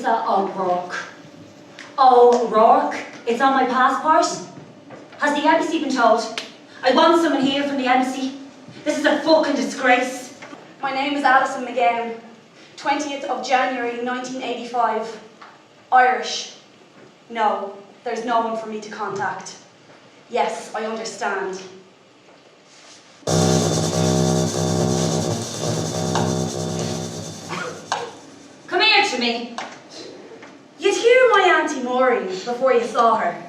Lisa O'Rourke. O'Rourke? It's on my passport. Has the embassy been told? I want someone here from the embassy. This is a fucking disgrace. My name is McCann. 20th of January 1985. Irish. No, there's no one for me to contact. Yes, I understand. Come here to me. You'd hear my Auntie Maureen before you saw her.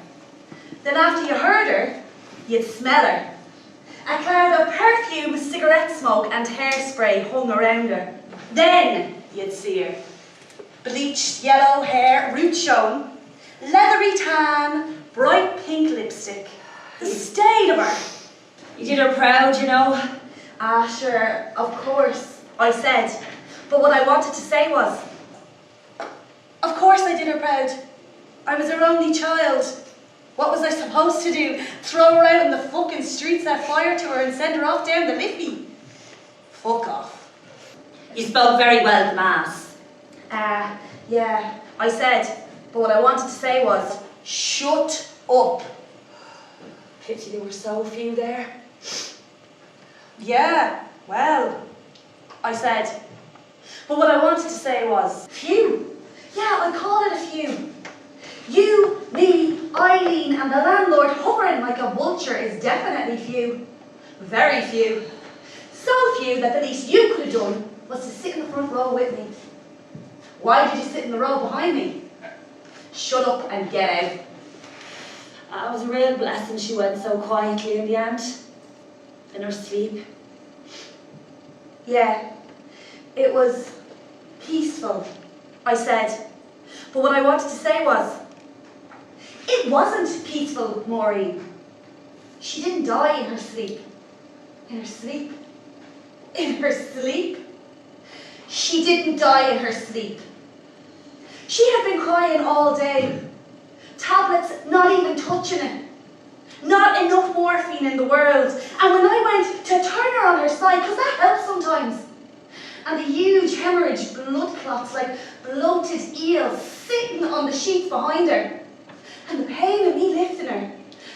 Then after you heard her, you'd smell her. A cloud of perfume, cigarette smoke and hairspray hung around her. Then you'd see her. Bleached yellow hair, roots showing, leathery tan, bright pink lipstick. The state of her. You did her proud, you know. Ah, sure, of course, I said. But what I wanted to say was, of course I did her proud. I was her only child. What was I supposed to do? Throw her out in the fucking street, set fire to her and send her off down the Liffey? Fuck off. You spoke very well at the mass. Yeah, I said. But what I wanted to say was, shut up. Pity there were so few there. Yeah, well, I said. But what I wanted to say was, few. Yeah, I call it a few. You, me, Eileen and the landlord hovering like a vulture is definitely few. Very few. So few that the least you could have done was to sit in the front row with me. Why did you sit in the row behind me? Shut up and get out. It was a real blessing she went so quietly in the end. In her sleep. Yeah, it was peaceful, I said. But what I wanted to say was, it wasn't peaceful, Maureen. She didn't die in her sleep. In her sleep? In her sleep? She didn't die in her sleep. She had been crying all day. Tablets not even touching it. Not enough morphine in the world. And when I went to turn her on her side, because that helps sometimes, and the huge hemorrhage blood clots like bloated eels sitting on the sheets behind her, and the pain of me lifting her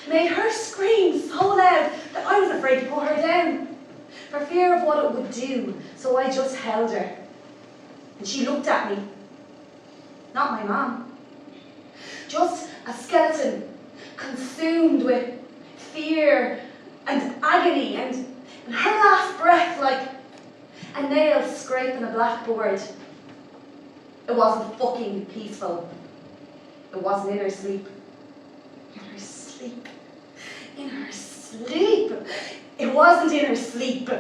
made her scream so loud that I was afraid to put her down, for fear of what it would do. So I just held her. And she looked at me. Not my mum. Just a skeleton consumed with fear and agony, and her last breath like a nail scraping a blackboard. It wasn't fucking peaceful. It wasn't in her sleep. In her sleep. In her sleep. It wasn't in her sleep.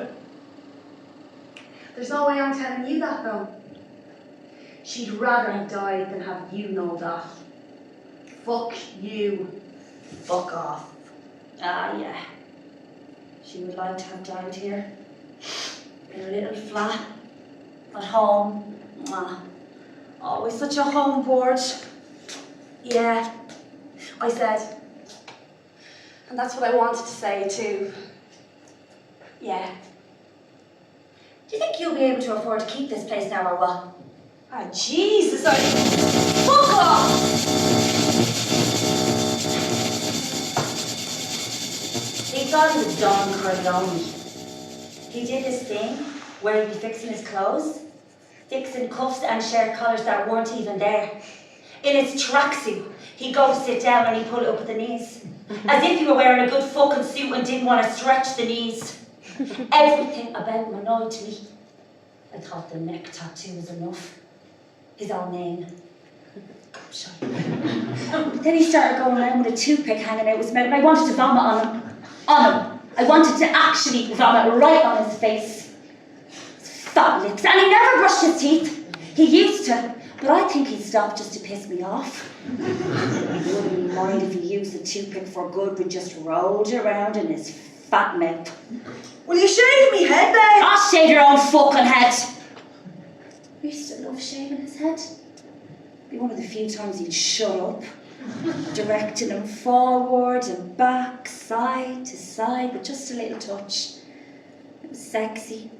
There's no way I'm telling you that though. She'd rather have died than have you know that. Fuck you. Fuck off. Ah, yeah. She would like to have died here. In a little flat. At home. Always such a home board. Yeah, I said. And that's what I wanted to say too. Yeah. Do you think you'll be able to afford to keep this place now or what? Ah, Jesus, fuck off! He thought he was Don Corleone. He did his thing, where he'd be fixing his clothes, fixing cuffs and shirt collars that weren't even there. In his tracksuit, he'd go to sit down and he'd pull it up at the knees, as if he were wearing a good fucking suit and didn't want to stretch the knees. Everything about him annoyed me. I thought the neck tattoo was enough. His own name. Then he started going around with a toothpick hanging out his mouth, and I wanted to vomit on him. I wanted to actually vomit right on his face. His fat lips, and he never brushed his teeth. He used to, but I think he stopped just to piss me off. He wouldn't mind if he used the toothpick for good, but just rolled around in his fat mouth. Will you shave me head, babe? I'll shave your own fucking head. I used to love shaving his head. Be one of the few times he'd shut up, directing him forward and back, side to side, with just a little touch. It was sexy.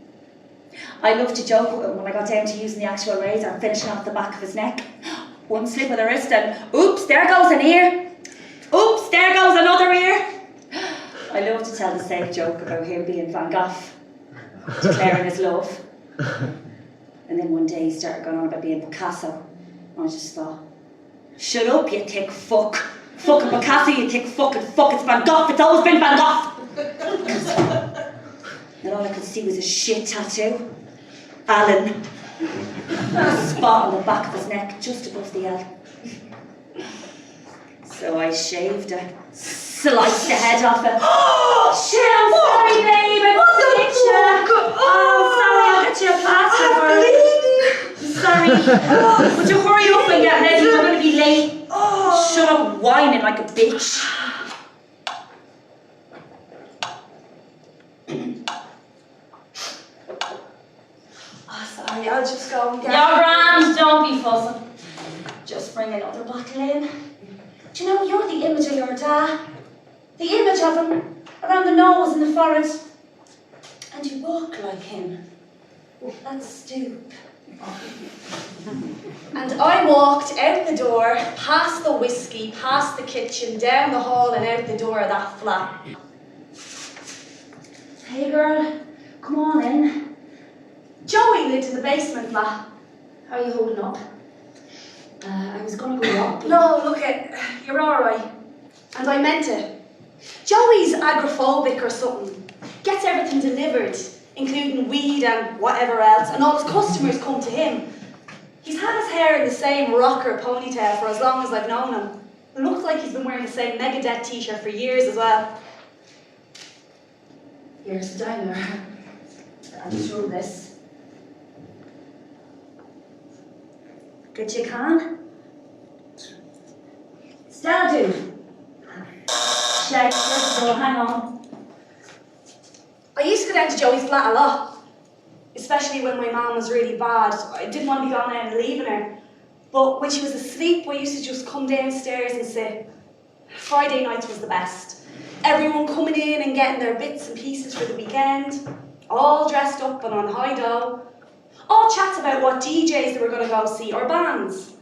I loved to joke with him when I got down to using the actual razor and finishing off the back of his neck. One slip of the wrist and oops, there goes an ear. Oops, there goes another ear. I love to tell the same joke about him being Van Gogh, declaring his love. And then one day he started going on about being Picasso. And I just thought, shut up, you thick fuck. Fucking Picasso, you thick fucking fuck. It's Van Gogh. It's always been Van Gogh. And all I could see was a shit tattoo. Alan. A spot on the back of his neck, just above the L. So I shaved her, sliced the head off her. Oh, shit, I'm sorry, babe. I must have hit you. Oh, sorry, I'll get you a plaster for it. Sorry. Would you hurry up and get ready? We're going to be late. Oh. Shut up whining like a bitch. Sorry, I'll just go and get... You're grand, don't be fussing. Just bring another bottle in. Do you know, you're the image of your dad. The image of him, around the nose and the forehead. And you walk like him. That stoop. And I walked out the door, past the whiskey, past the kitchen, down the hall and out the door of that flat. Hey girl, come on in. Joey lived in the basement flat. How are you holding up? I was gonna go up. No, look you're alright. And I meant it. Joey's agoraphobic or something. Gets everything delivered, including weed and whatever else, and all his customers come to him. He's had his hair in the same rocker ponytail for as long as I've known him. It looks like he's been wearing the same Megadeth t-shirt for years as well. Here's the diner. I'm through this. Get you can? Stella, dude. Shake, let's go, hang on. I used to go down to Joey's flat a lot, especially when my mum was really bad. I didn't want to be going out and leaving her. But when she was asleep, we used to just come downstairs and sit. Friday nights was the best. Everyone coming in and getting their bits and pieces for the weekend, all dressed up and on high dough. All chats about what DJs they were going to go see or bands.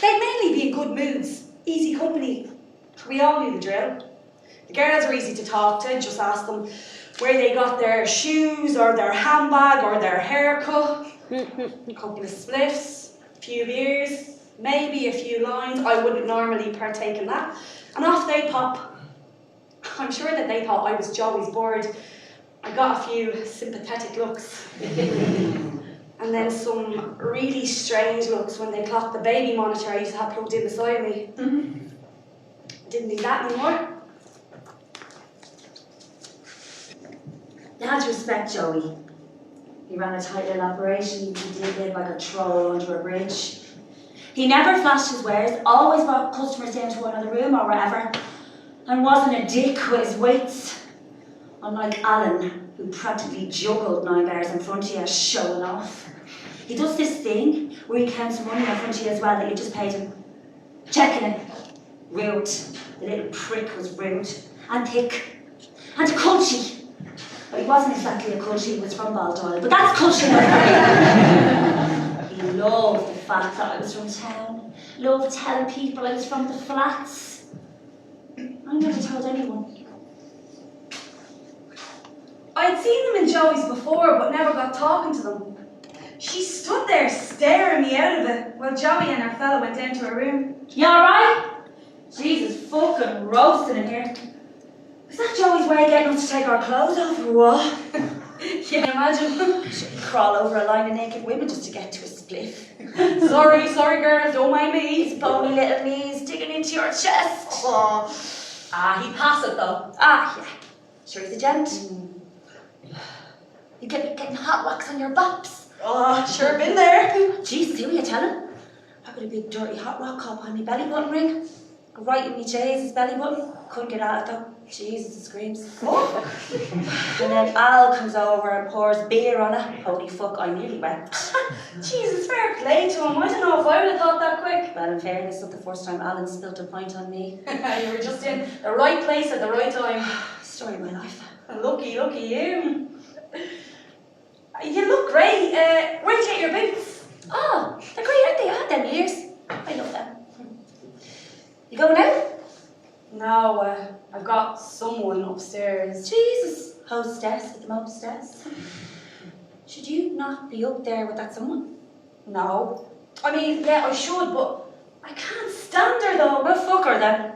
They'd mainly be in good moods, easy company. We all knew the drill. The girls were easy to talk to, just ask them where they got their shoes or their handbag or their haircut. A couple of spliffs, a few beers, maybe a few lines. I wouldn't normally partake in that. And off they'd pop. I'm sure that they thought I was Joey's bored. I got a few sympathetic looks. And then some really strange looks when they clocked the baby monitor I used to have plugged in beside me. Didn't need that anymore. You had to respect Joey. He ran a tight little operation. He did live like a troll under a bridge. He never flashed his wares, always brought customers down to another room or wherever, and wasn't a dick with his weights. Unlike Alan, who practically juggled 9 bars in front of you, showing off. He does this thing where he counts money in front of you as well that you just paid him. Checking it. Rude. The little prick was rude. And thick. And culchy. But he wasn't exactly a culchy, he was from Baldoyle, but that's culchy enough for me. He loved the fact that I was from town. Loved telling people I was from the flats. I never told anyone. I'd seen them in Joey's before, but never got talking to them. She stood there staring me out of it while Joey and her fella went down to her room. You alright? Jesus, fucking roasting in here. Is that Joey's way of getting us to take our clothes off or what? Can you imagine? She'd crawl over a line of naked women just to get to a spliff. sorry girl, don't mind me. His bony little knees digging into your chest. Oh. He'd pass it though. Yeah. Sure he's a gent. You get getting hot wax on your bops. Oh, sure been there. Jesus, who are you telling? I got a big dirty hot rock cop on my belly button ring. Right in me Jesus' belly button. Couldn't get out of it though. Jesus, it screams. Oh. And then Al comes over and pours beer on it. Holy fuck, I nearly went. Jesus, fair play to him. I don't know if I would have thought that quick. Well, in fairness, not the first time Alan spilled a pint on me. You were just in the right place at the right time. Story of my life. Lucky you. You look great. Where'd you get your boots? Oh, they're great, aren't they? I had them years. I love them. You going out? No, I've got someone upstairs. Jesus, hostess with the mostess. Should you not be up there with that someone? No. I mean, yeah, I should, but I can't stand her though. Well, fuck her then.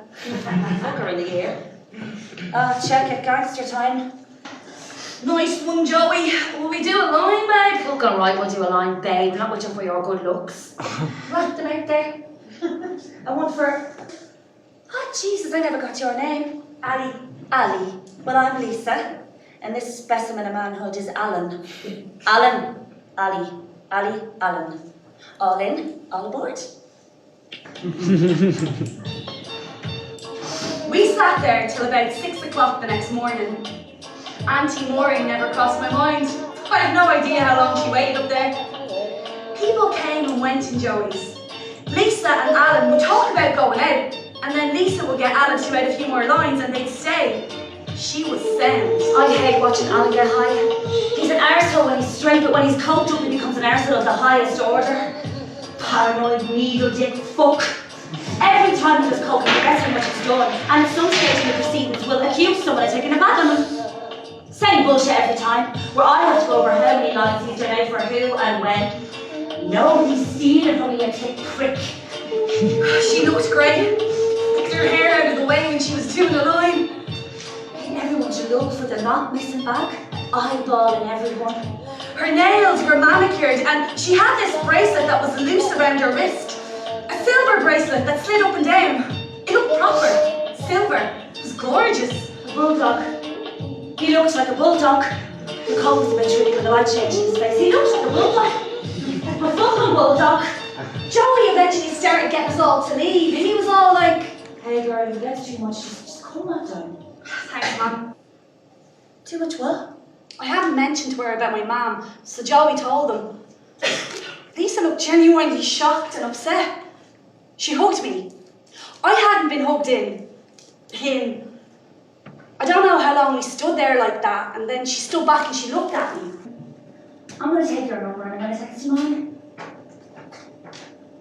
Fuck her in the ear. Check it, gangster time. Nice one, Joey. Will we do a line, babe? Look, alright, we'll do a line, babe. Not much for your good looks. Right, them out there. I want for... Oh, Jesus, I never got your name. Ali. Ali. Well, I'm Lisa, and this specimen of manhood is Alan. Alan. Ali. Ali. Alan. All in, all aboard. We sat there till about 6 o'clock the next morning. Auntie Maureen never crossed my mind. I have no idea how long she waited up there. People came and went in Joey's. Lisa and Alan would talk about going out, and then Lisa would get Alan to add a few more lines and they'd stay. She was sound. I hate watching Alan get high. He's an arsehole when he's straight, but when he's coked up he becomes an arsehole of the highest order. Paranoid needle dick fuck. Every time he does coke, he forgets how much he's done, and at some stage in the proceedings will accuse someone of taking a bag on him. Same bullshit every time, where I have to go over how many lines he's done out for who and when. Nobody's stealing from me, you thick prick. She looked great. Picked her hair out of the way when she was doing a line. Everyone should look for the not missing bag, eyeballing everyone. Her nails were manicured and she had this bracelet that was loose around her wrist. A silver bracelet that slid up and down. It looked proper. Silver. It was gorgeous. A bulldog. He looks like a bulldog. The coat was a bit tricky with the light changing his face. He looks like a bulldog. A fucking bulldog. Joey eventually started getting us all to leave. He was all like, "Hey girl, if you get too much, just calm that down." "Thanks, Mum." Too much what? I hadn't mentioned to her about my mum, so Joey told him. Lisa looked genuinely shocked and upset. She hugged me. I hadn't been hugged in. I don't know how long we stood there like that, and then she stood back and she looked at me. I'm gonna take your number and I'm gonna text you mine.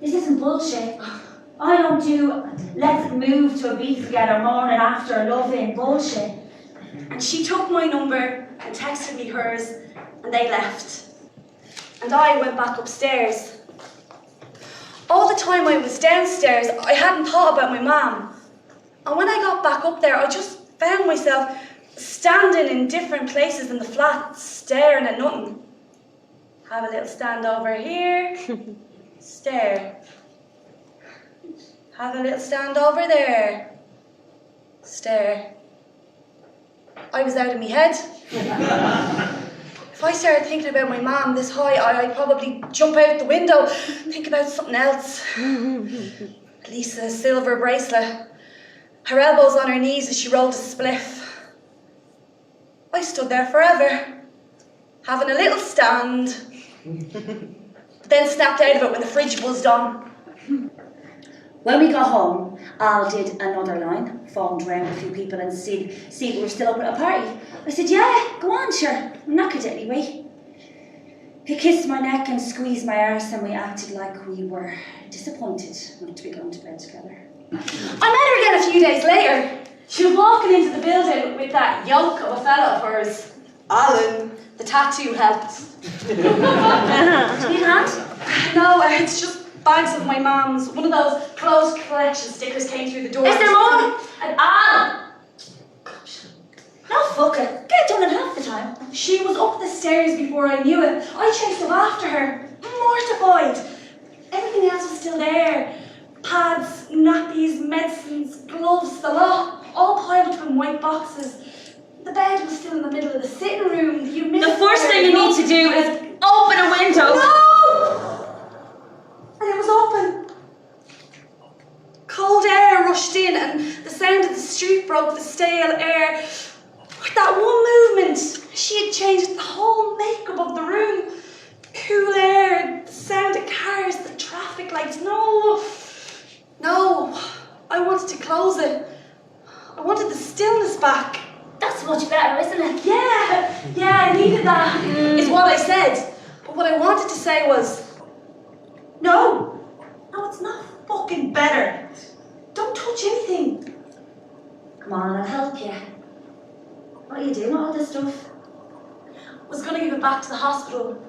This isn't bullshit. I don't do let's move to a beat together morning after loving bullshit. And she took my number and texted me hers, and they left. And I went back upstairs. All the time I was downstairs, I hadn't thought about my mum. And when I got back up there, I just found myself standing in different places in the flat, staring at nothing. Have a little stand over here, stare. Have a little stand over there, stare. I was out of my head. If I started thinking about my mum this high, I'd probably jump out the window, think about something else. Lisa's silver bracelet, her elbows on her knees as she rolled a spliff. I stood there forever, having a little stand, then snapped out of it when the fridge buzzed on. When we got home, Al did another line, phoned round a few people and see if we were still open at a party. I said, "Yeah, go on, sure, I'm knackered anyway." He kissed my neck and squeezed my arse and we acted like we were disappointed not to be going to bed together. I met her again a few days later. She was walking into the building with that yolk of a fella of hers. Alan. The tattoo helped. Do you need a hand? No, it's just bags of my mum's. One of those closed collection stickers came through the door. Is there more? And Al! No, fuck it. Get it done in half the time. She was up the stairs before I knew it. I chased up after her, mortified. Everything else was still there. Pads, nappies, medicines, gloves, the lot, all piled up in white boxes. The bed was still in the middle of the sitting room. The first thing you need to do is open a window. No! And it was open. Cold air rushed in and the sound of the street broke the stale air. With that one movement, she had changed the whole makeup of the room. Cool air, the sound of cars, the traffic lights. No, I wanted to close it. I wanted the stillness back. That's much better, isn't it? Yeah, I needed that, is what I said. But what I wanted to say was, no, it's not. fucking better. Don't touch anything. Come on, I'll help you. What are you doing with all this stuff? I was going to give it back to the hospital,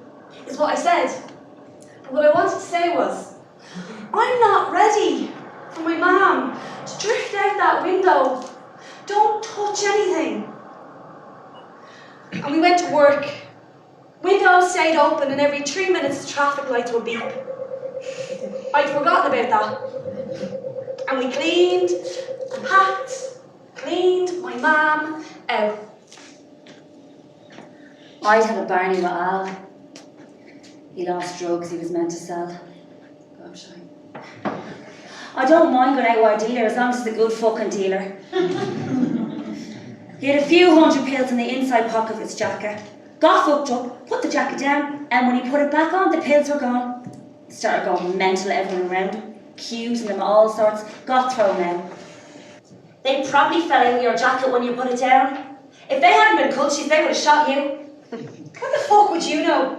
is what I said. But what I wanted to say was, I'm not ready for my mum to drift out that window. Don't touch anything. And we went to work. Windows stayed open and every 3 minutes the traffic lights would beep. I'd forgotten about that. And we cleaned, packed, cleaned my mum out. I'd had a Barney with Al. He lost drugs he was meant to sell. God, shine. I don't mind going out with our dealer as long as it's a good fucking dealer. He had a few hundred pills in the inside pocket of his jacket. Got fucked up, put the jacket down, and when he put it back on, the pills were gone. He started going mental at everyone around him, accusing them of all sorts, got thrown out. They probably fell out of your jacket when you put it down. If they hadn't been culchies, they would have shot you. What the fuck would you know?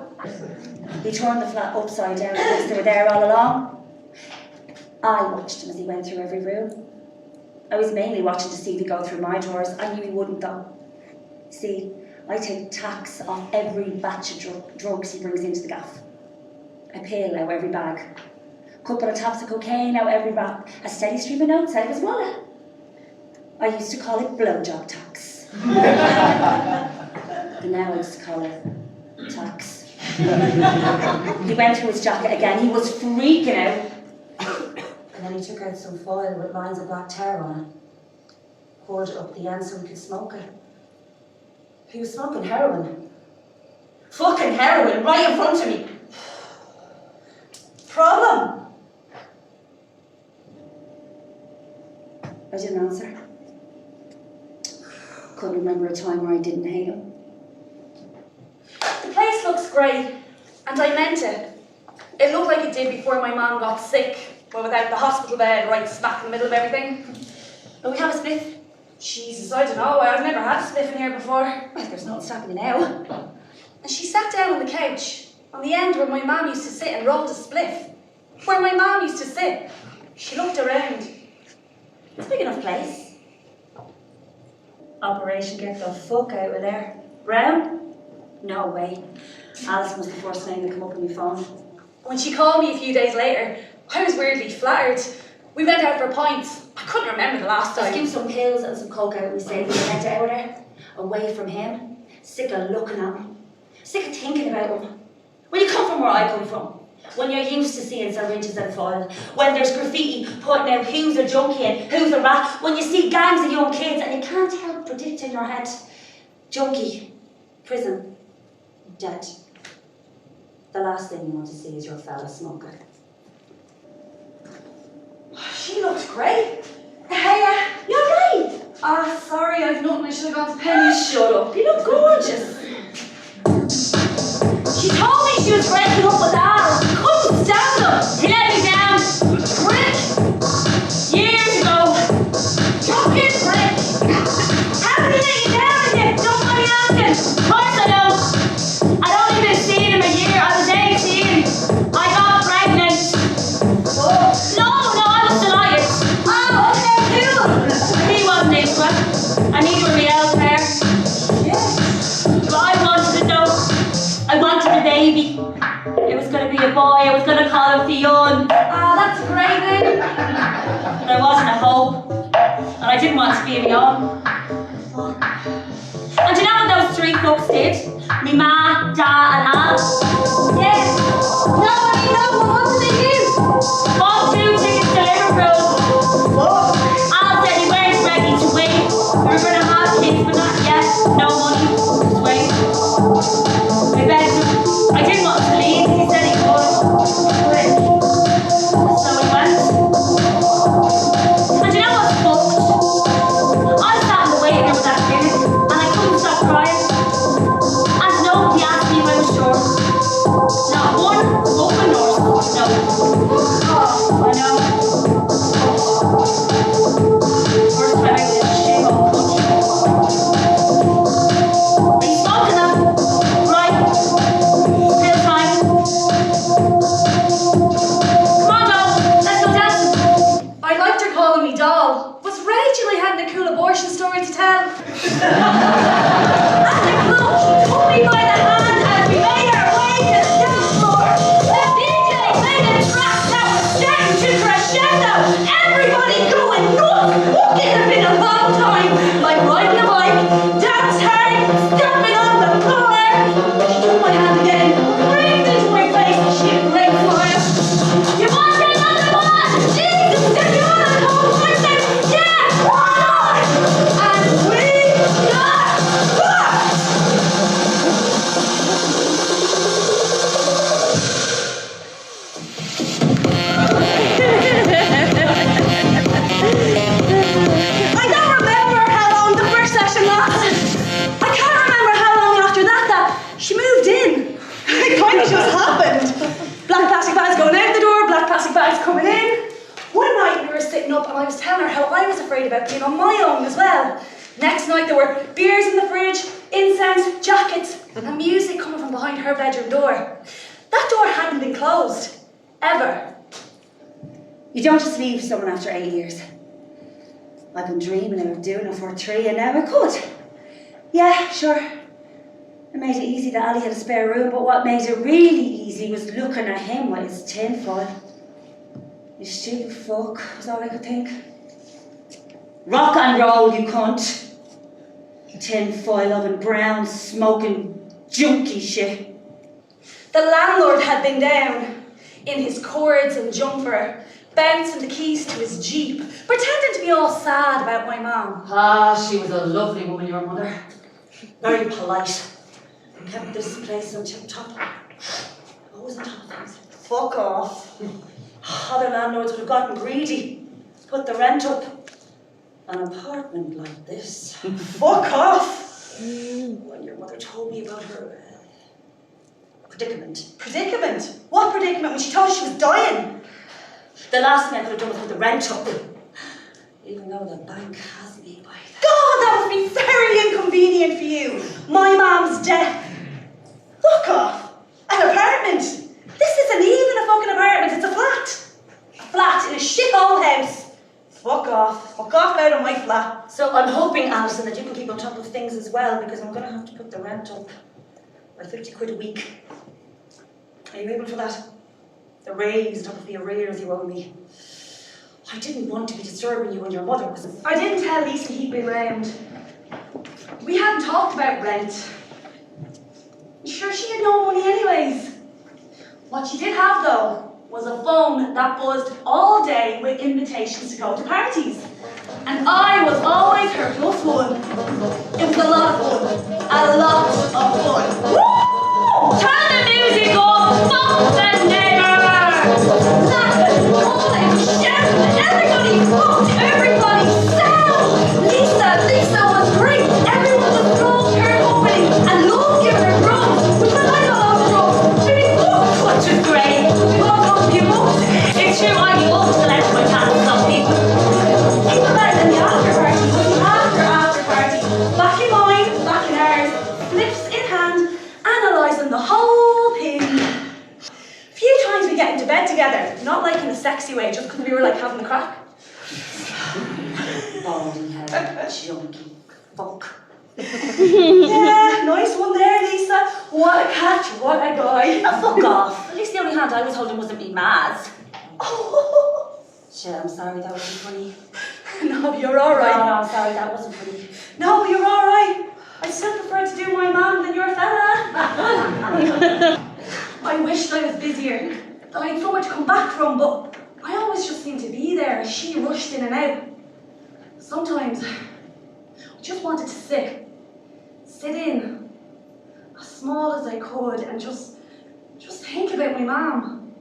He turned the flat upside down because they were there all along. I watched him as he went through every room. I was mainly watching to see if he'd go through my drawers. I knew he wouldn't though. See, I take tax off every batch of drugs he brings into the gaff. A pill out every bag. Couple of taps of cocaine out every wrap. A steady stream of notes out of his wallet. I used to call it blowjob tax. But now I used to call it tax. He went through his jacket again. He was freaking out. And then he took out some foil with lines of black tar on it. Poured it up the end so we could smoke it. He was smoking heroin. Fucking heroin right in front of me. Problem? I didn't answer. Couldn't remember a time where I didn't hate him. The place looks great, and I meant it. It looked like it did before my mum got sick, but without the hospital bed right smack in the middle of everything. Will we have a spliff? Jesus, I don't know. I've never had a spliff in here before. Well, there's nothing stopping you now. And she sat down on the couch, on the end where my mum used to sit and rolled a spliff. Where my mum used to sit. She looked around. It's a big enough place. Operation get the fuck out of there. Brown? No way. Alison was the first name that came up on my phone. When she called me a few days later, I was weirdly flattered. We went out for pints. I couldn't remember the last time. Just give some pills and some coke out and we saved the went out there. Away from him. Sick of looking at him. Sick of thinking about him. When you come from where I come from, when you're used to seeing syringes and foil, when there's graffiti putting out who's a junkie and who's a rat, when you see gangs of young kids and you can't help predict in your head, junkie, prison, dead. The last thing you want to see is your fella smoker. She looks great. Hey, you're right. Sorry, I've nothing. I should have gone to Penny's. Shut up, you look gorgeous. She told me she was breaking up with Al. Couldn't stand him. He let me down. Prick. Years ago. Fucking prick. How did he let you down again? Don't mind asking. Of course I know. I'd only been seeing him a year. I was 18. I got pregnant. Oh. No, I was delighted. Oh, okay, cool. He wasn't into it. And neither were we elsewhere. Yeah. But I wanted it though. I wanted a baby. It was going to be a boy. I was going to call him Fionn. That's a great name. But there wasn't a hope. And I didn't want to be my own. And do you know what those three folks did? Me ma, da and Al. Yeah. Nobody knows what did they do? Bought 2 tickets to Liverpool. Al said he weren't ready to wait. We were going to have kids, but not yet. No money. Just wait. I begged him. I didn't want to leave. He said he would. So we went. And you know what's fucked? I sat in the waiting room with that clinic and I couldn't stop crying. And nobody asked me if I was sure. Not one fucking nurse. No. Oh, I know. I was telling her how I was afraid about being on my own as well. Next night there were beers in the fridge, incense, jackets, and music coming from behind her bedroom door. That door hadn't been closed. Ever. You don't just leave someone after 8 years. I've been dreaming of doing it for 3 and now I could. Yeah, sure. It made it easy that Ali had a spare room, but what made it really easy was looking at him with his tinfoil. You stupid fuck, was all I could think. Rock and roll, you cunt. Tinfoil oven, brown, smoking, junky shit. The landlord had been down in his cords and jumper, bouncing the keys to his Jeep, pretending to be all sad about my mum. Ah, she was a lovely woman, your mother. Very polite. And kept this place on tip top. Always on top of things. Fuck off. Other landlords would have gotten greedy. Put the rent up. An apartment like this. Fuck off! When your mother told me about her predicament. Predicament? What predicament? When she told us she was dying? The last thing I could have done was put the rent up. Even though the bank has me by that. God, that must be very inconvenient for you. My mum's death. Fuck off. An apartment. This isn't even a fucking apartment, it's a flat. A flat in a shithole house. Fuck off. Fuck off out of my flat. So I'm hoping, Alison, that you can keep on top of things as well, because I'm going to have to put the rent up by 50 quid a week. Are you able for that? The raise on top of the arrears you owe me. I didn't want to be disturbing you and your mother. I didn't tell Lisa he'd been round. We hadn't talked about rent. Sure, she had no money anyways. What she did have, though, was a phone that buzzed all day with invitations to go to parties. And I was always her plus one. It was a lot of fun. A lot of fun. Woo! Turn the music up! Fuck the neighbours! Laughing, calling, shouting, everybody fucked everybody sound! Lisa was great! Everyone was throwing her company and loved giving her grubs, which was like a lot of grubs. Big books, which is great. We all got a few books. It's true, I love to let my cat some people. Even better than the after party was the after party. Back in mine, back in ours, flips in hand, analysing the whole thing. Few times we get into bed together, not like in a sexy way, just because we were like having a crack. Baldy head, junky fuck. Yeah, nice one there, Lisa. What a catch, what a guy. Oh, fuck off. At least the only hand I was holding wasn't me Maz. Oh. Shit, I'm sorry, that wasn't funny. No, you're alright. No, I'm sorry, that wasn't funny. No, you're alright. I still prefer to do my mum than your fella. I wished I was busier, that I had somewhere to come back from, but I always just seemed to be there as she rushed in and out. Sometimes I just wanted to sit in, as small as I could, and just think about my mum.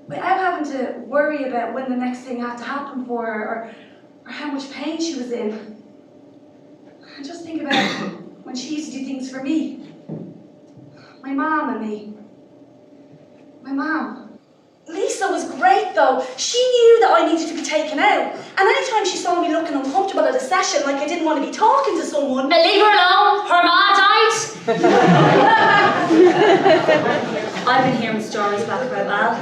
Without having to worry about when the next thing had to happen for her, or how much pain she was in. And just think about when she used to do things for me. My mum and me. My mum. Lisa was great though. She knew that I needed to be taken out. And anytime she saw me looking uncomfortable at a session, like I didn't want to be talking to someone. Leave her alone, her ma died. I've been hearing stories back about Al.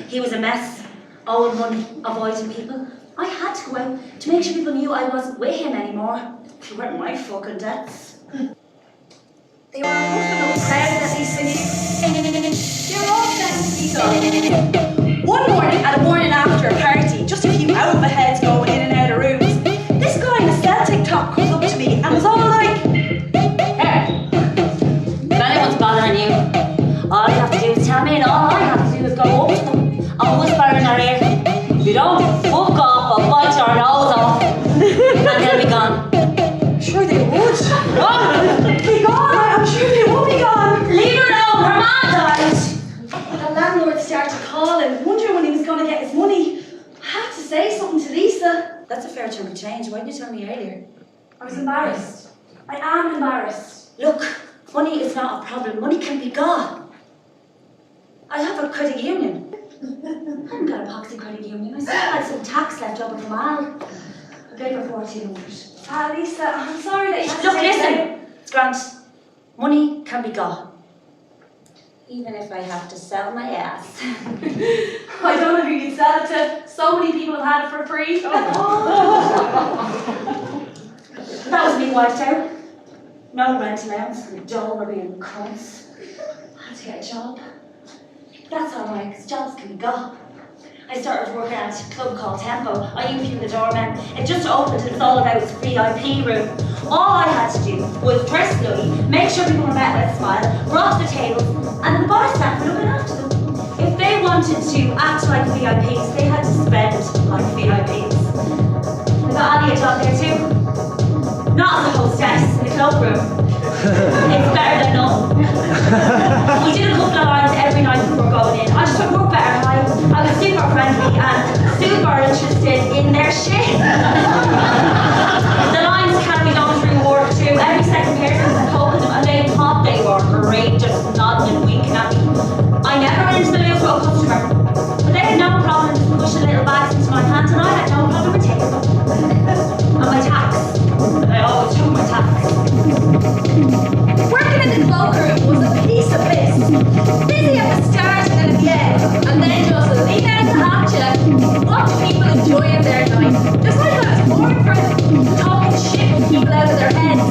He was a mess, owing money, avoiding people. I had to go out to make sure people knew I wasn't with him anymore. They weren't my fucking debts. They were rough enough crowd at least singing. They were all set to speak on. One morning at a morning after a party, just a few out of the heads going in and out of rooms, this guy in a Celtic top comes up to me and was all like, Hey, if anyone's bothering you, all you have to do is tell me, and all I have to do is go up to them and whisper in their ear. If you don't fuck off, I'll bite your nose off, and they'll be gone. I'm sure they would. What? Be gone, I'm sure they would be gone. Leave her alone, her ma died. The landlord started calling, wondering when he was going to get his money. I had to say something to Lisa. That's a fair chunk of change. Why didn't you tell me earlier? I was embarrassed. I am embarrassed. Look, money is not a problem. Money can be gone. I have a credit union. I haven't got a poxy credit union. I still had some tax left over from Al. I gave her 1,400. Lisa, I'm sorry that you had to Look, take listen. it. It's grand. Money can be got. Even if I have to sell my ass. I don't know who you'd sell it to. So many people have had it for free. That was me wiped out. No rent allowance and dull were being cunts. I had to get a job. That's alright, because jobs can be got. I started working at a club called Tempo. I interviewed the doorman. It just opened and it's all about its VIP room. All I had to do was dress slowly, make sure people were met with a smile, rock the tables, and the bar staff were looking after them. If they wanted to act like VIPs, they had to spend like VIPs. I got Ali a job there too. Not as a hostess in the club room. It's better than none. We did a couple of lines every night before going in. I just took work better. I was super friendly and super interested in their shit. The lines carried on through work too. Every second person was poking them and they thought they were great, just nodding and winking at me. I never went into the loo for a customer, but they had no problem just pushing little bags into my hand and I had no problem with taking them. And my tax. I always took my tax. Working in the cloakroom was a piece of piss. Busy at the start and then at the end. And then just lean out the hatchet, watch people enjoying their night. Just like I was born for talking shit with people out of their heads.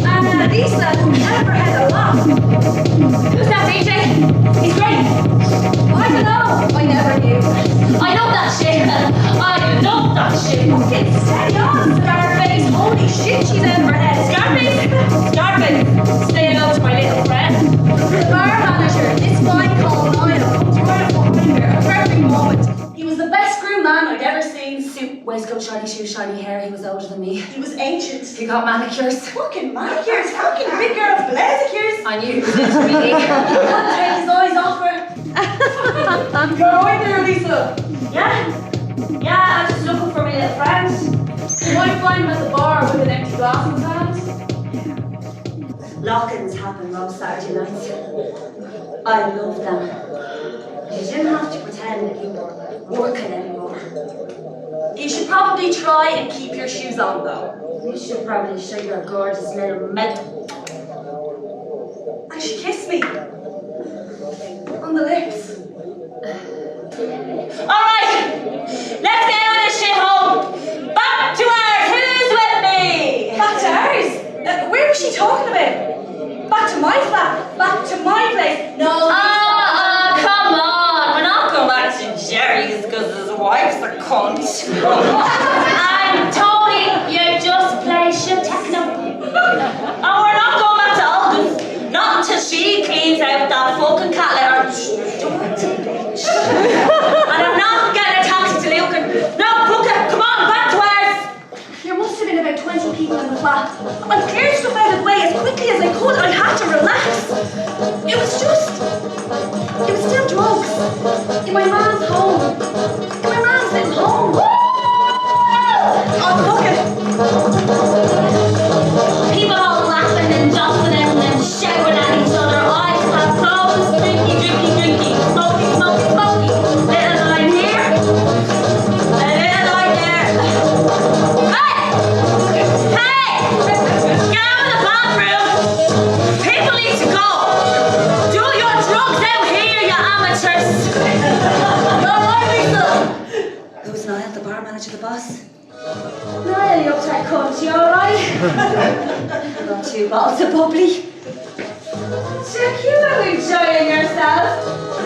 And Lisa never had a laugh. Who's that DJ? He's great. I don't know. I never knew. I love that shit. I love that shit. Fucking steady on, Scarface. Holy shit, she's out of her head. Scarface? Scarface. Say hello to my little friend. The bar manager, this guy called Niall, comes right up behind her at every moment. He was the best groomed man I'd ever seen. Suit, waistcoat, shiny shoes, shiny hair. He was older than me. He was ancient. He got manicures. Fucking manicures. How can a big girl have manicures? I knew he was into me. He couldn't take his eyes off her. You alright there, Lisa? Yeah, I'm just looking for my little friend. You might find him at the bar with an empty glass in his hand. Lock-ins happen most Saturday nights. I love them. You didn't have to pretend that you were working anymore. You should probably try and keep your shoes on, though. You should probably show your gorgeous little mouth. And she kissed me. On the lips. Alright! Let's get on this shit home! Back to ours! Who's with me? Back to ours? Where was she talking about? Back to my flat? Back to my place? No. Come on! We're not going back to Jerry's because his wife's a cunt. And Tony, you just play shit techno. And we're not going back to Alden's. Not until she cleans out that fucking cat litter. Dirty bitch. And I'm not getting a taxi to Lucan. No, Brooker, come on, back to ours. There must have been about 20 people in the flat. I cleared stuff out of the way as quickly as I could. I had to relax. It was still drugs. In my man's home. In my man's little home. Oh, fuck it. People all laughing and jostling and shouting at each other. Eyes half closed. Drinky, drinky, drinky. Smoky, smoky, smoky. Little line here. A little line there. Hey! Get out of the bathroom! People need to go! Do your drugs out here, you amateurs! You're right, Lisa. Who's Niall, the bar manager, the boss? Niall, you uptight cunt. You alright? Got 2 bottles of bubbly. Check you out enjoying yourself.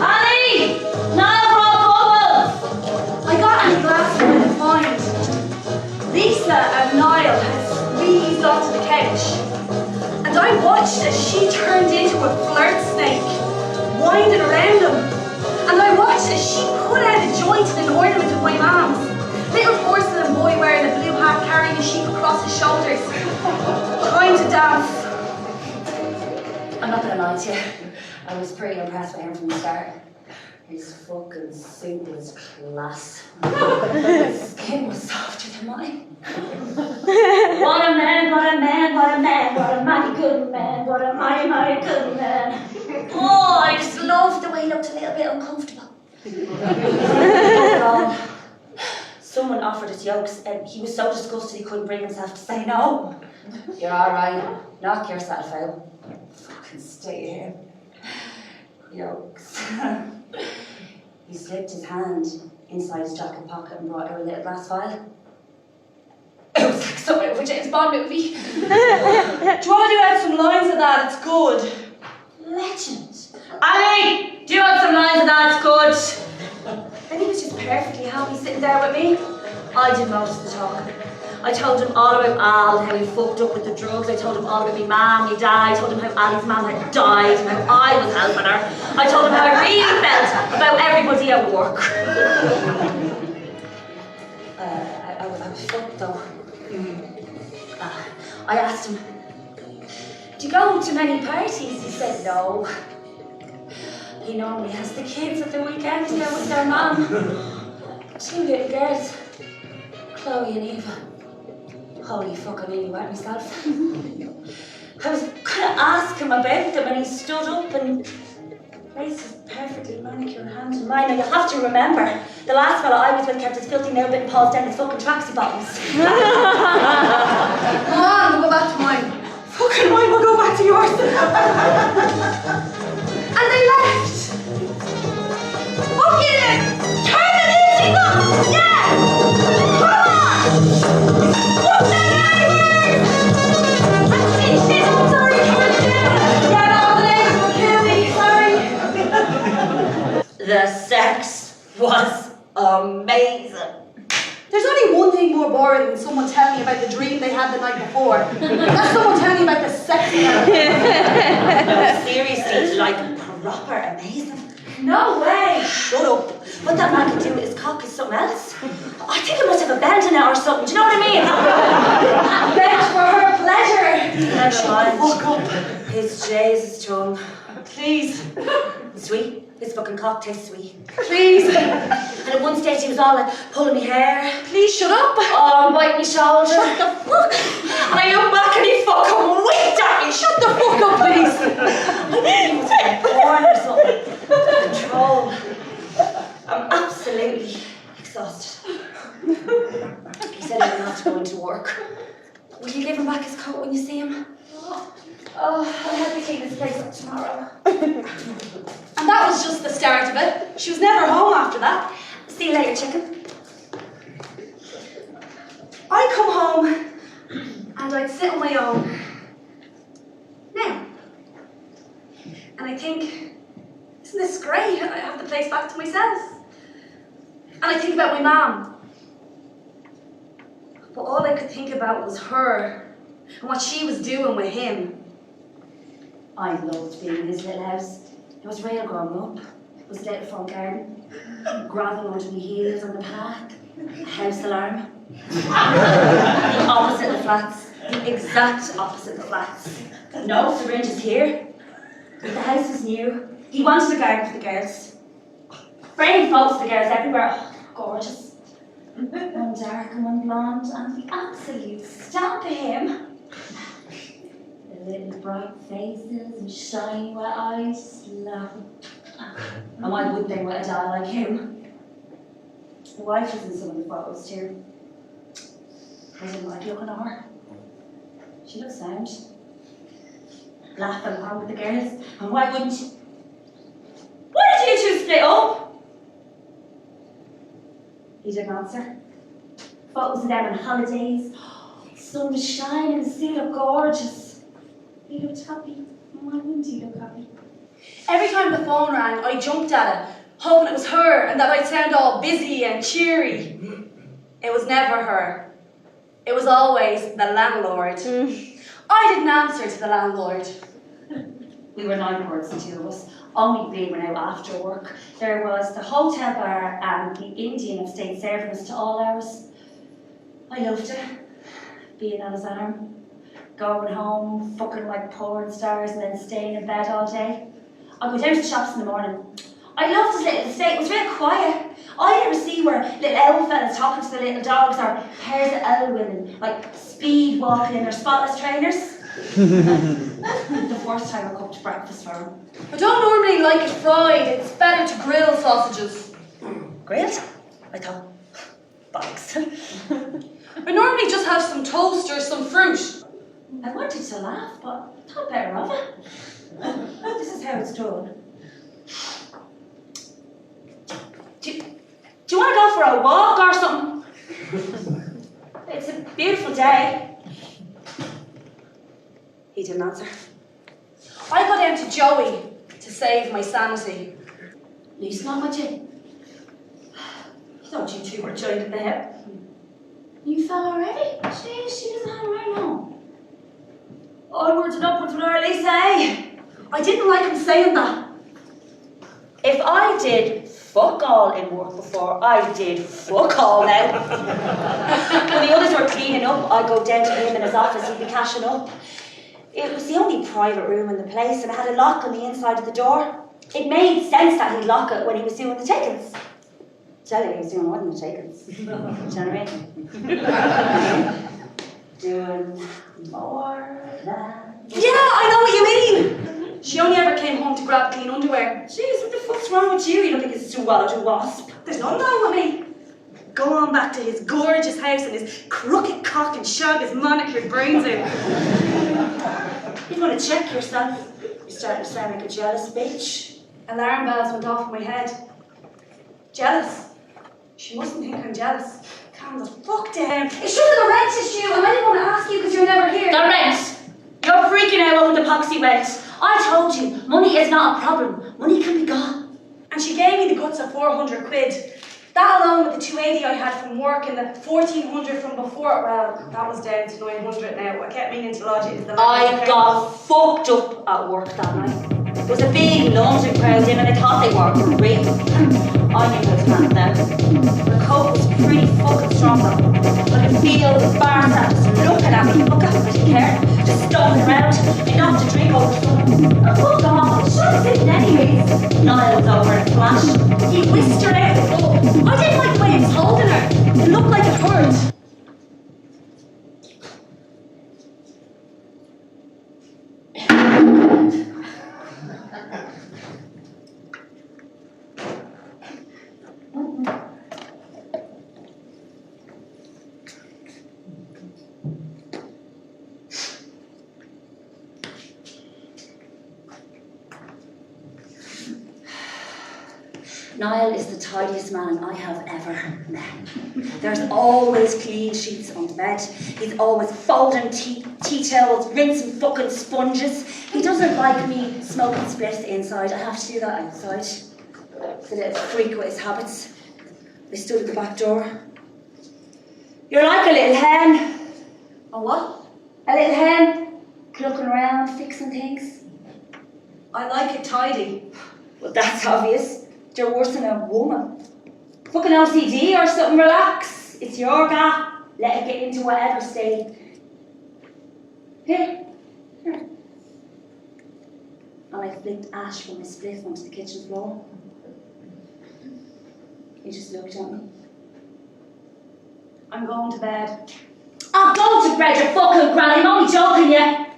Ali! Niall brought bubbles! I got any glasses I could find. Lisa and Niall had squeezed onto the couch. And I watched as she turned into a flirt snake, winding around him. And I watched as she put out a joint and an ornament of my mom's. Little porcelain boy wearing a blue hat carrying a sheep across his shoulders. Trying to dance. I'm not gonna lie to you. I was pretty impressed with him from the start. His fucking suit was class. His skin was softer than mine. What a man, what a man, what a man, what a mighty good man, what a mighty, mighty good man. Oh, I just loved the way he looked a little bit uncomfortable. Overall, someone offered us yolks and he was so disgusted he couldn't bring himself to say no. You're alright, knock yourself out. Fucking stay here. Yolks. He slipped his hand inside his jacket pocket and brought out a little glass vial. It was like something out of a James Bond movie. Do you want to do out some lines of that? It's good. Legend. Ali, do you want some lines of that? It's good. And he was just perfectly happy sitting there with me. I did most of the talking. I told him all about Al, how he fucked up with the drugs. I told him all about my mum, my dad. I told him how Ali's mum had died and how I was helping her. I told him how I really felt about everybody at work. I was fucked though. I asked him, do you go to many parties? He said no. He normally has the kids at the weekend here with their mum. 2 little girls, Chloe and Eva. Holy fuck, I nearly wet myself. I was gonna ask him about them and he stood up and placed his perfectly manicured hand in mine. Now you'll have to remember, the last fella I was with kept his filthy nail bit and paws down his fucking tracksuit bottoms. Come on, we'll go back to mine. Fucking mine, we'll go back to yours. And they left. Fucking turn the music up! Yeah! Come on! Fuck that anywhere! Actually, shit, I'm sorry, get all the neighbors will kill me, sorry. The sex was amazing. There's only one thing more boring than someone telling me about the dream they had the night before. That's someone telling me about the sex they had. Seriously, like proper amazing. No way! Shut up. What that man can do with his cock is something else. I think he must have a bend in it or something, do you know what I mean? Bent for her pleasure! Never mind. Fuck up. His Jesus tongue. Please. Sweet. His fucking cock tastes sweet. Please. And at one stage he was all like pulling me hair. Please shut up. Oh, and biting my shoulder. Shut the fuck. And I looked back and he fucking winked at me. Shut the fuck up, please. He was like born or something. Control. I'm absolutely exhausted. He said he didn't have to go into work. Will you give him back his coat when you see him? Oh, I'll have to clean this place up tomorrow. And that was just the start of it. She was never home after that. See you later, chicken. I'd come home and I'd sit on my own. Now. And I think, isn't this great? I have the place back to myself. And I think about my mum. But all I could think about was her and what she was doing with him. I loved being in his little house. It was real growing up. It was a little front garden, gravel under my heels on the path, a house alarm. Opposite the flats, the exact opposite the flats. No syringes here. The house was new. He wanted a garden for the girls. Framed photos of the girls everywhere. Oh, gorgeous. One dark and one blonde, and the absolute stamp of him. The little bright faces and shiny wet eyes. Laughing. And why would they with a guy like him? The wife was in some of the photos too. I didn't like looking at her. She looked sound. Laughing along with the girls. And why wouldn't you? Why did you two split up? He didn't answer. Photos of them on holidays. The sun was shining, the sea looked gorgeous. He looked happy. Why wouldn't he look happy? Every time the phone rang, I jumped at it, hoping it was her and that I'd sound all busy and cheery. It was never her. It was always the landlord. I didn't answer to the landlord. We were landlords, the two of us. Only we went out after work. There was the hotel bar and the Indian estate serving us to all hours. I loved it, being on his arm, going home, fucking like porn stars and then staying in bed all day. I'd go down to the shops in the morning. I loved his little estate, it was real quiet. I never see where little owl fellas talking to the little dogs or pairs of owl women, like speed walking in their spotless trainers. The first time I cooked breakfast for him. I don't normally like it fried, it's better to grill sausages. Grilled? I thought, bollocks. I normally just have some toast or some fruit. I wanted to laugh, but I thought better of it. This is how it's done. Do you want to go for a walk or something? It's a beautiful day. He didn't answer. I go down to Joey to save my sanity. Least not much in. I thought you two were joined at the hip. You fell already? Jeez, she doesn't hang around now. Onwards and upwards with our Lisa, eh? I didn't like him saying that. If I did fuck all in work before, I did fuck all now. When the others were cleaning up, I'd go down to him in his office, he'd be cashing up. It was the only private room in the place and it had a lock on the inside of the door. It made sense that he'd lock it when he was doing the takings. Tell you, he was doing more than the takings. Do you know what I mean? Doing more than... Yeah, I know what you mean. She only ever came home to grab clean underwear. Jeez, what the fuck's wrong with you? You don't think it's a swallow to wasp? There's nothing wrong with me. Go on back to his gorgeous house and his crooked cock and shag his manicured brains out. You want to check yourself? You're starting to sound like a jealous bitch. Alarm bells went off in my head. Jealous? She mustn't think I'm jealous. Calm the fuck down. It's just the rent issue and I didn't want to ask you because you're never here. The rent! You're freaking out over the poxy rent. I told you, money is not a problem. Money can be gone. And she gave me the guts of 400 quid. That along with the 280 I had from work and the 1400 from before, well, that was down to 900 now. I kept meaning to lodge it into the I got fucked up at work that night. There was a big London crowd in and I thought they were real. I knew it was not them. The coat was pretty fucking strong though. I could feel the bar staff looking at me. Look at me, I didn't care. Just stomping around. I knocked a drink over something. I fucked off. Should have sitting anyways. Niall was over in a flash. He whisked her out the door. I didn't like the way he was holding her. It looked like it hurt. Niall is the tidiest man I have ever met. There's always clean sheets on the bed. He's always folding tea towels, rinsing fucking sponges. He doesn't like me smoking spliffs inside. I have to do that outside. He's a little freak with his habits. I stood at the back door. You're like a little hen. A what? A little hen, clucking around, fixing things. I like it tidy. Well, that's obvious. You're worse than a woman. Fucking OCD or something, relax. It's your gap. Let it get into whatever state. Here. And I flicked ash from my spliff onto the kitchen floor. He just looked at me. I'm going to bed. I'm going to bed, you fucking granny. I'm only joking, yeah?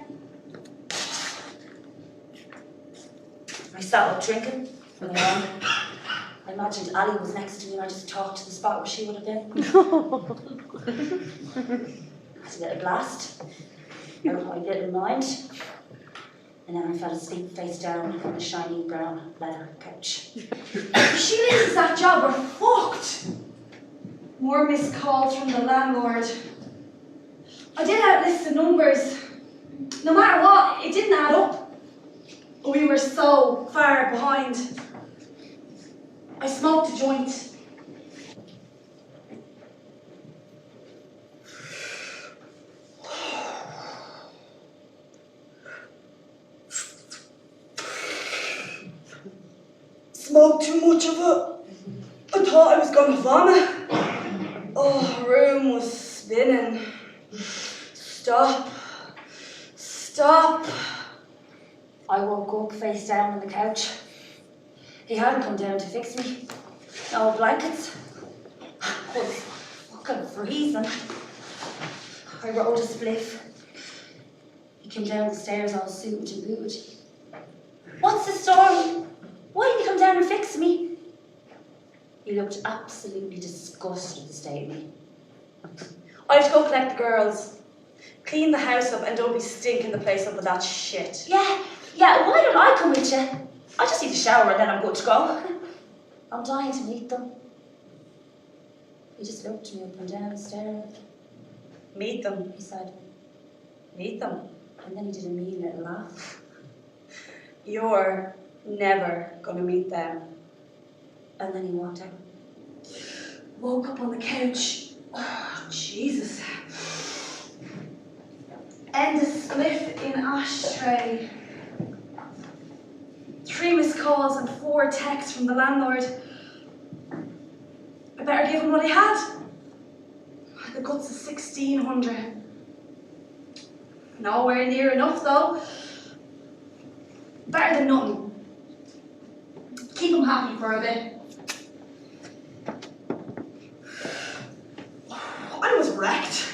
I sat up drinking. I imagined Ali was next to me and I just talked to the spot where she would have been. I had a little blast. I didn't mind. And then I fell asleep face down on a shiny brown leather couch. If she loses that job, we're fucked. More missed calls from the landlord. I did outlist the numbers. No matter what, it didn't add up. We were so far behind. I smoked a joint. Smoked too much of it. I thought I was gonna vomit. Oh, room was spinning. Stop. Stop. I woke up face down on the couch. He hadn't come down to fix me. No blankets. I was fucking freezing. I rolled a spliff. He came down the stairs all suited and booted. What's the story? Why didn't you come down and fix me? He looked absolutely disgusted at the state of me. I have to go collect the girls. Clean the house up and don't be stinking the place up with that shit. Yeah, why don't I come with you? I just need a shower and then I'm good to go. I'm dying to meet them. He just looked me up and down and stared. Meet them. He said, Meet them. and then he did a mean little laugh. You're never gonna meet them. And then he walked out. Woke up on the couch. Oh, Jesus. End a spliff in ashtray. 3 missed calls and 4 texts from the landlord. I better give him what he had. The guts of 1,600. Nowhere near enough though. Better than nothing. Keep him happy for a bit. I was wrecked.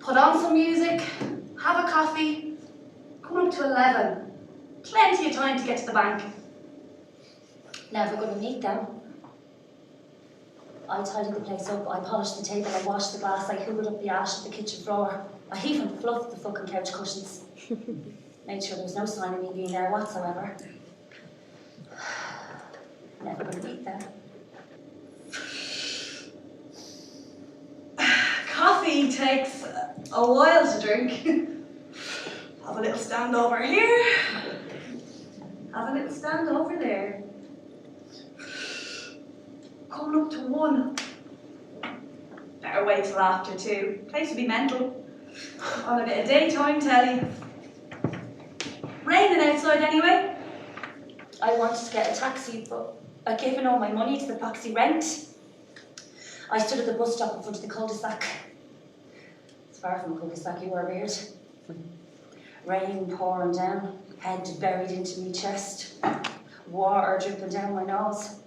Put on some music, have a coffee, come up to 11. Plenty of time to get to the bank. Never gonna meet them. I tidied the place up, I polished the table, I washed the glass, I hoovered up the ash of the kitchen floor. I even fluffed the fucking couch cushions. Made sure there was no sign of me being there whatsoever. Never gonna meet them. Coffee takes a while to drink. Have a little stand over here. Have a little stand over there. Coming up to 1. Better wait till after 2. Place will be mental. On a bit of daytime telly. Raining outside anyway. I wanted to get a taxi, but I'd given all my money to the taxi rent. I stood at the bus stop in front of the cul-de-sac. It's far from a cul-de-sac, you were weird. Rain pouring down, head buried into my chest, water dripping down my nose.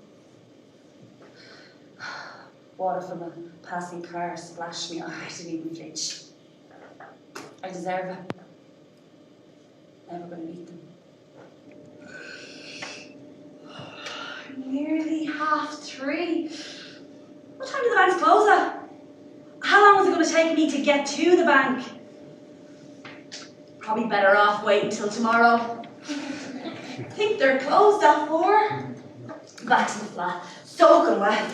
Water from a passing car splashed me. I didn't even flinch. I deserve it. Never going to meet them. Nearly 3:30. What time do the banks close at? How long is it going to take me to get to the bank? Probably better off waiting till tomorrow. I think they're closed at 4. Back to the flat, soaking wet.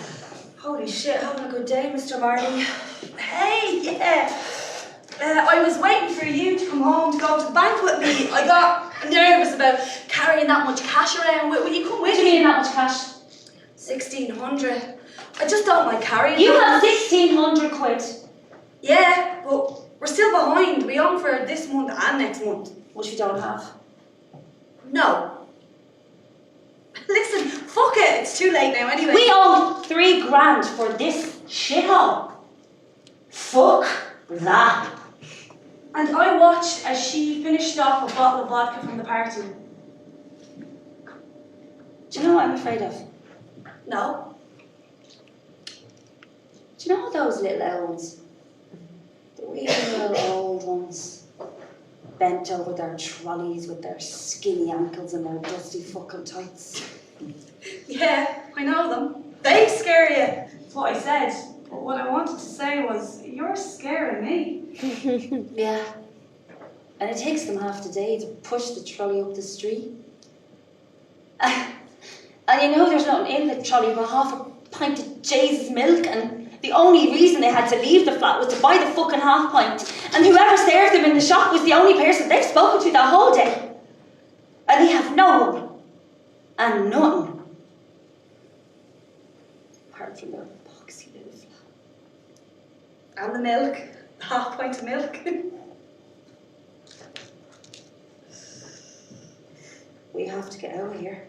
Holy shit. Having a good day, Mr. Marley. Hey, yeah. I was waiting for you to come home to go to the bank with me. I got nervous about carrying that much cash around. Will you come with What do you me? mean that much cash? 1,600. I just don't like carrying. You them. have 1,600 quid. Yeah, but we're still behind. We own for this month and next month. Which we don't have. No. Listen, fuck it. It's too late now anyway. We owe 3 grand for this shithole. Fuck that. And I watched as she finished off a bottle of vodka from the party. Do you know what I'm afraid of? No. Do you know those little elves? The wee little old ones. Bent over their trolleys with their skinny ankles and their dusty fucking tights. Yeah, I know them. They scare you. That's what I said. But what I wanted to say was, you're scaring me. Yeah. And it takes them half the day to push the trolley up the street. And you know there's nothing in the trolley but half a pint of Jesus milk, and the only reason they had to leave the flat was to buy the fucking half pint. And whoever served them in the shop was the only person they've spoken to that whole day. And they have no one. And nothing. Apart from their boxy little flat. And the milk. Half pint of milk. We have to get out of here.